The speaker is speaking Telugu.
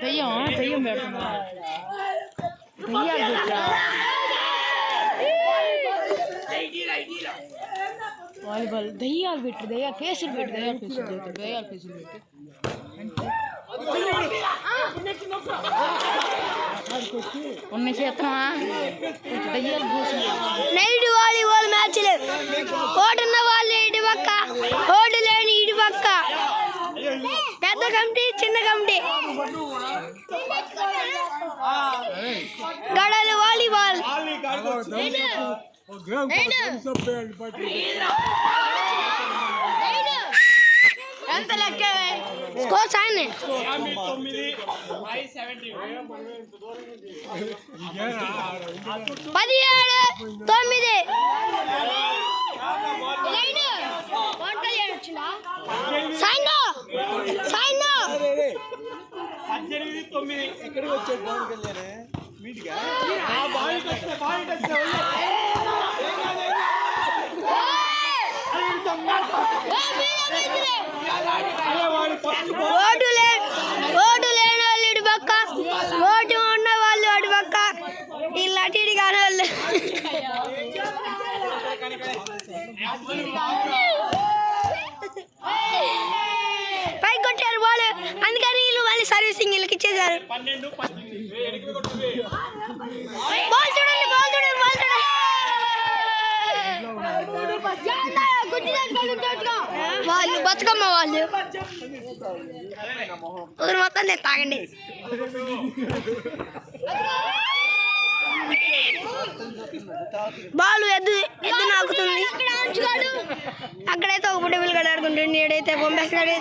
దెయ్యం పెడుతున్నా దెయ్యాలు పెట్టా వాలీబాల్ దెయ్యాలు పెట్టు దెయ్యాలు ఫేసులు పెట్టు దెయ్యాలు ఫేసులు పెట్టు ఉన్న చేతమా దెయ్యాలు నైట్ వాలీబాల్ మ్యాచ్లు ఓటున్న వాళ్ళు ఇటు పక్క ఓటు లేని ఇటు పక్క పెద్ద కమిటీ చిన్న కమిటీ గడలు వాలీబాల్ ఎంత లెక్క స్కోర్ సాయనే 17-9 ఎక్కడికి వచ్చాడు పవన్ కళ్యాణ్ మీటిగా ఓటు లేని వాళ్ళు ఇటు పక్క ఓటు ఉన్న వాళ్ళు అటు పక్క ఇలా అటు కాని వాళ్ళు పైకి కొట్టారు బాల్ అందుకని వీళ్ళు మళ్ళీ సర్వీసింగ్ వీళ్ళకి ఇచ్చేసారు బాల్ చూడండి వాళ్ళు బతుకమ్మ వాళ్ళు మొత్తం నేను తాగండి బాలు ఎద్దు నాకుతుంది అక్కడైతే ఒక పుట్టి పిల్లగాడు ఆడుకుంటుంది, ఏడైతే బొమ్మేస్తున్నాడు.